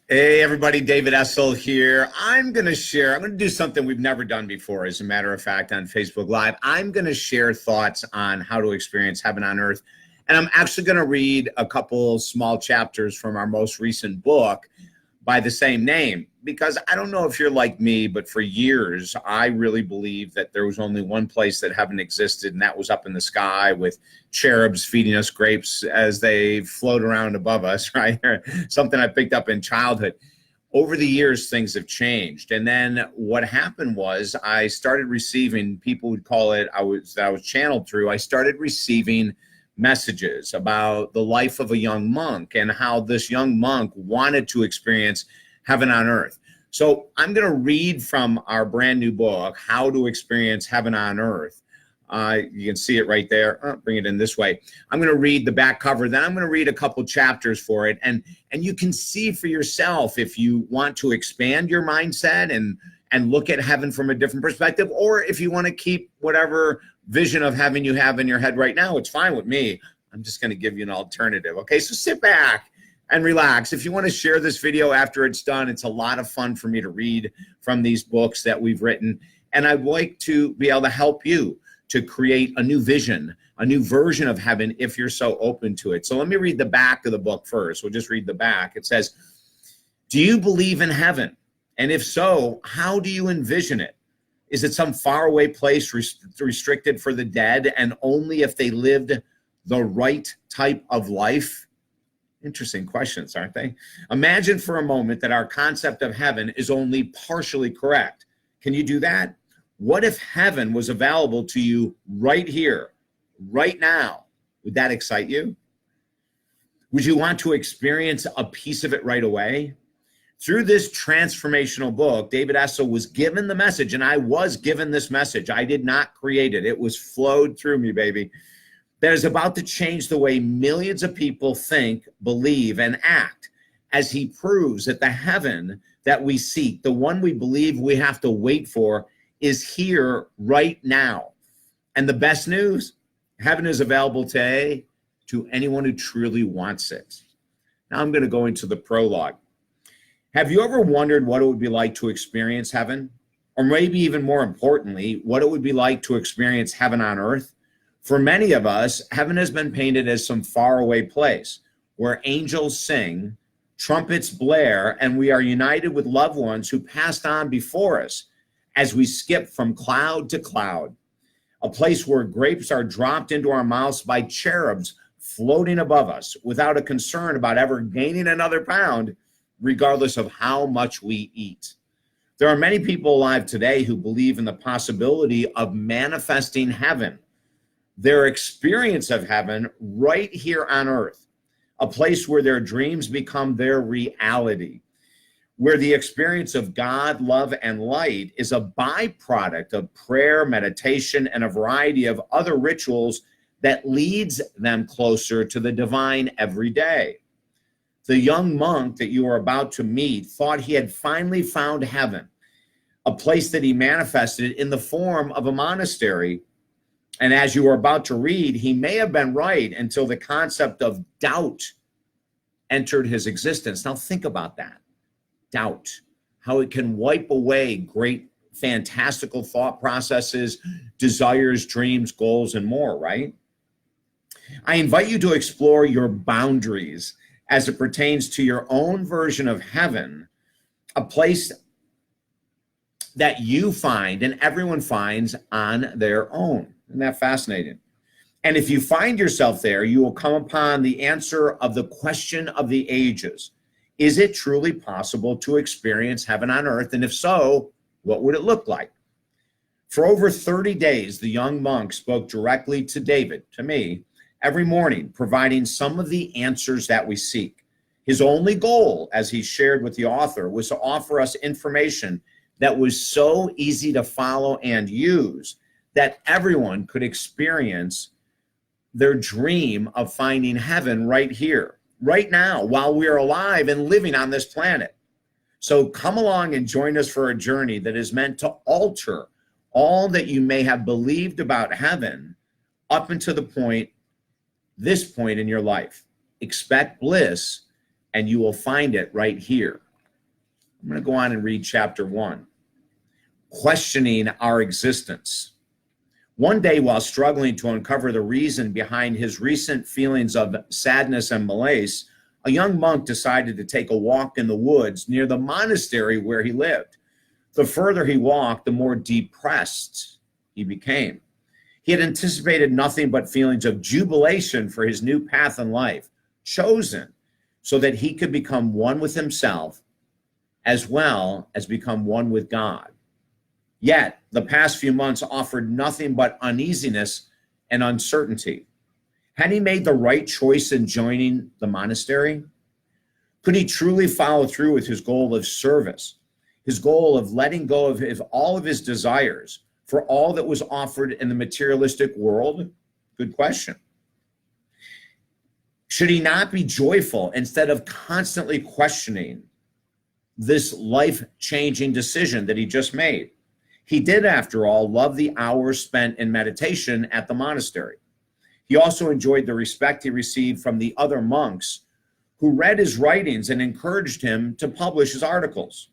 Hey everybody, David Essel here. I'm going to do something we've never done before, as a matter of fact, on Facebook Live. I'm going to share thoughts on how to experience heaven on earth. And I'm actually going to read a couple small chapters from our most recent book by the same name, because I don't know if you're like me, but for years, I really believed that there was only one place that heaven existed, and that was up in the sky with cherubs feeding us grapes as they float around above us, right? Something I picked up in childhood. Over the years, things have changed. And then what happened was I started receiving, people would call it, that I was channeled through, I started receiving messages about the life of a young monk and how this young monk wanted to experience heaven on earth. So I'm going to read from our brand new book, How to Experience Heaven on Earth. You can see it right there. I'll bring it in this way. I'm going to read the back cover, then I'm going to read a couple chapters for it. And you can see for yourself if you want to expand your mindset and look at heaven from a different perspective, or if you want to keep whatever vision of heaven you have in your head right now, it's fine with me. I'm just going to give you an alternative. Okay, so sit back and relax. If you want to share this video after it's done, it's a lot of fun for me to read from these books that we've written. And I'd like to be able to help you to create a new vision, a new version of heaven if you're so open to it. So let me read the back of the book first. We'll just read the back. It says, do you believe in heaven? And if so, how do you envision it? Is it some faraway place restricted for the dead and only if they lived the right type of life? Interesting questions, aren't they? Imagine for a moment that our concept of heaven is only partially correct. Can you do that? What if heaven was available to you right here, right now? Would that excite you? Would you want to experience a piece of it right away? Through this transformational book, David Essel was given the message, and I was given this message. I did not create it. It was flowed through me, baby. That is about to change the way millions of people think, believe, and act, as he proves that the heaven that we seek, the one we believe we have to wait for, is here right now. And the best news, heaven is available today to anyone who truly wants it. Now I'm going to go into the prologue. Have you ever wondered what it would be like to experience heaven? Or maybe even more importantly, what it would be like to experience heaven on earth? For many of us, heaven has been painted as some faraway place where angels sing, trumpets blare, and we are united with loved ones who passed on before us as we skip from cloud to cloud. A place where grapes are dropped into our mouths by cherubs floating above us without a concern about ever gaining another pound, regardless of how much we eat. There are many people alive today who believe in the possibility of manifesting heaven, their experience of heaven right here on earth, a place where their dreams become their reality, where the experience of God, love, and light is a byproduct of prayer, meditation, and a variety of other rituals that leads them closer to the divine every day. The young monk that you are about to meet thought he had finally found heaven, a place that he manifested in the form of a monastery. And as you are about to read, he may have been right until the concept of doubt entered his existence. Now think about that. Doubt, how it can wipe away great, fantastical thought processes, desires, dreams, goals, and more, right? I invite you to explore your boundaries as it pertains to your own version of heaven, a place that you find and everyone finds on their own. Isn't that fascinating? And if you find yourself there, you will come upon the answer of the question of the ages. Is it truly possible to experience heaven on earth? And if so, what would it look like? For over 30 days, the young monk spoke directly to David, to me, every morning, providing some of the answers that we seek. His only goal, as he shared with the author, was to offer us information that was so easy to follow and use that everyone could experience their dream of finding heaven right here, right now, while we are alive and living on this planet. So come along and join us for a journey that is meant to alter all that you may have believed about heaven up until this point in your life. Expect bliss and you will find it right here. I'm going to go on and read chapter 1. Questioning our existence. One day, while struggling to uncover the reason behind his recent feelings of sadness and malaise, a young monk decided to take a walk in the woods near the monastery where he lived. The further he walked, the more depressed he became. He had anticipated nothing but feelings of jubilation for his new path in life, chosen so that he could become one with himself as well as become one with God. Yet, the past few months offered nothing but uneasiness and uncertainty. Had he made the right choice in joining the monastery? Could he truly follow through with his goal of service, his goal of letting go of all of his desires for all that was offered in the materialistic world? Good question. Should he not be joyful instead of constantly questioning this life-changing decision that he just made? He did, after all, love the hours spent in meditation at the monastery. He also enjoyed the respect he received from the other monks who read his writings and encouraged him to publish his articles.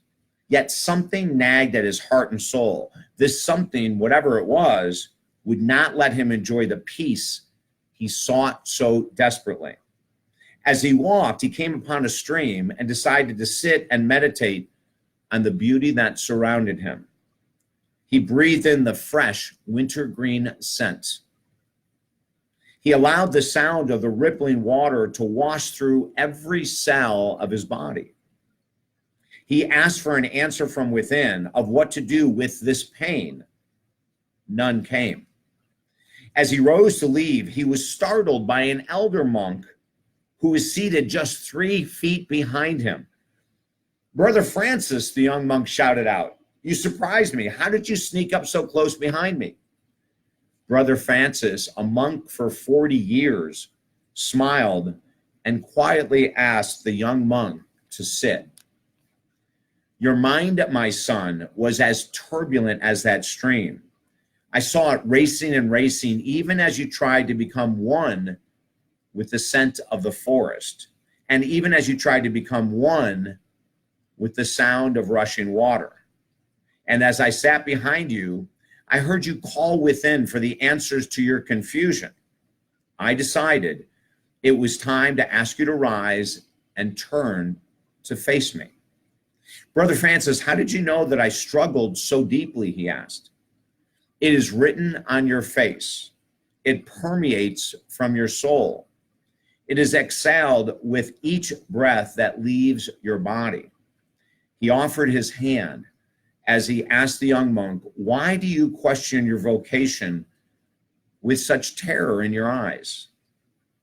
Yet something nagged at his heart and soul. This something, whatever it was, would not let him enjoy the peace he sought so desperately. As he walked, he came upon a stream and decided to sit and meditate on the beauty that surrounded him. He breathed in the fresh wintergreen scent. He allowed the sound of the rippling water to wash through every cell of his body. He asked for an answer from within of what to do with this pain. None came. As he rose to leave, he was startled by an elder monk who was seated just 3 feet behind him. "Brother Francis," the young monk shouted out, "you surprised me. How did you sneak up so close behind me?" Brother Francis, a monk for 40 years, smiled and quietly asked the young monk to sit. "Your mind, my son, was as turbulent as that stream. I saw it racing and racing, even as you tried to become one with the scent of the forest, and even as you tried to become one with the sound of rushing water. And as I sat behind you, I heard you call within for the answers to your confusion. I decided it was time to ask you to rise and turn to face me." "Brother Francis, how did you know that I struggled so deeply?" he asked. "It is written on your face. It permeates from your soul. It is exhaled with each breath that leaves your body." He offered his hand as he asked the young monk, "Why do you question your vocation with such terror in your eyes?"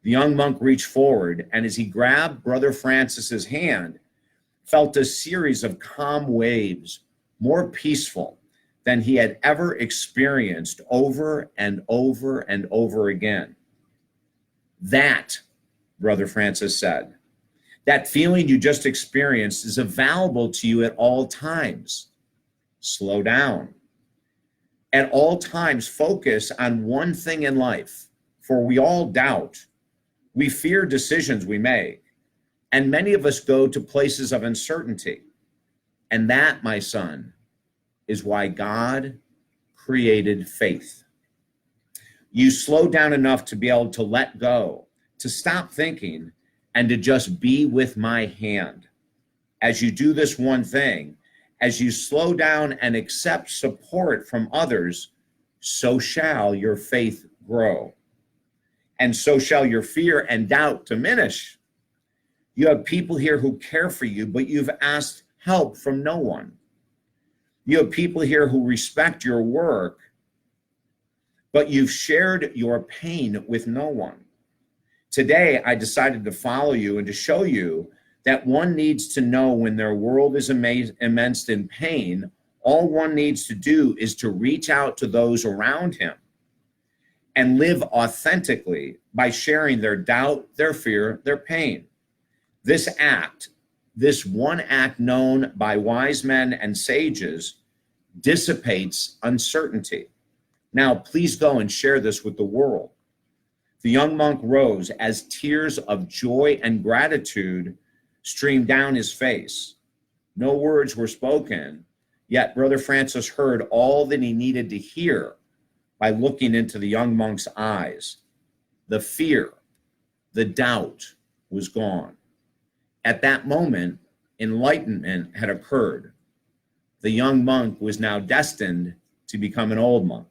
The young monk reached forward, and as he grabbed Brother Francis's hand, felt a series of calm waves, more peaceful than he had ever experienced, over and over and over again. "That," Brother Francis said, "that feeling you just experienced is available to you at all times. Slow down. At all times, focus on one thing in life, for we all doubt. We fear decisions we make, and many of us go to places of uncertainty. And that, my son, is why God created faith. You slow down enough to be able to let go, to stop thinking, and to just be with my hand. As you do this one thing, as you slow down and accept support from others, so shall your faith grow. And so shall your fear and doubt diminish. You have people here who care for you, but you've asked help from no one. You have people here who respect your work, but you've shared your pain with no one. Today, I decided to follow you and to show you that one needs to know when their world is immersed in pain, all one needs to do is to reach out to those around him and live authentically by sharing their doubt, their fear, their pain. This act, this one act known by wise men and sages, dissipates uncertainty. Now, please go and share this with the world." The young monk rose as tears of joy and gratitude streamed down his face. No words were spoken, yet Brother Francis heard all that he needed to hear by looking into the young monk's eyes. The fear, the doubt was gone. At that moment, enlightenment had occurred. The young monk was now destined to become an old monk.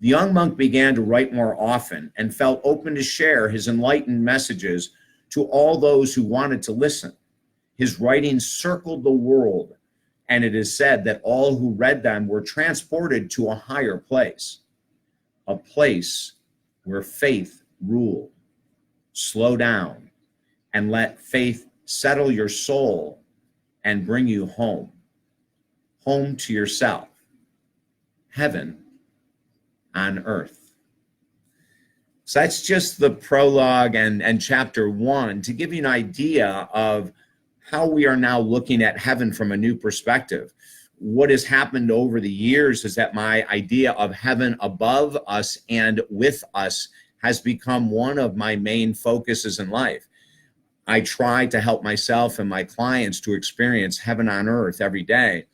The young monk began to write more often and felt open to share his enlightened messages to all those who wanted to listen. His writings circled the world, and it is said that all who read them were transported to a higher place, a place where faith ruled. Slow down and let faith settle your soul and bring you home, home to yourself, heaven on earth. So that's just the prologue and chapter 1 to give you an idea of how we are now looking at heaven from a new perspective. What has happened over the years is that my idea of heaven above us and with us has become one of my main focuses in life. I try to help myself and my clients to experience heaven on earth every day.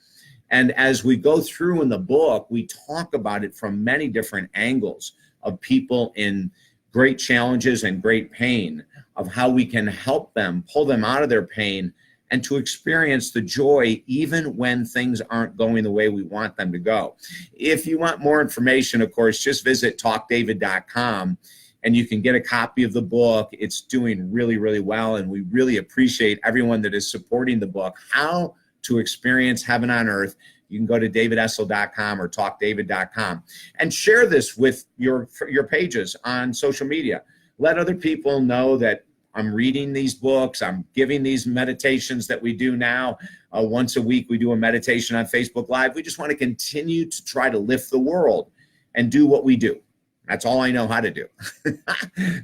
And as we go through in the book, we talk about it from many different angles of people in great challenges and great pain, of how we can help them, pull them out of their pain, and to experience the joy even when things aren't going the way we want them to go. If you want more information, of course, just visit talkdavid.com and you can get a copy of the book. It's doing really, really well, and we really appreciate everyone that is supporting the book, How to Experience Heaven on Earth. You can go to davidessel.com or talkdavid.com and share this with your pages on social media. Let other people know that I'm reading these books. I'm giving these meditations that we do now. Once a week, we do a meditation on Facebook Live. We just want to continue to try to lift the world and do what we do. That's all I know how to do.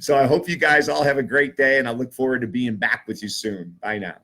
So I hope you guys all have a great day, and I look forward to being back with you soon. Bye now.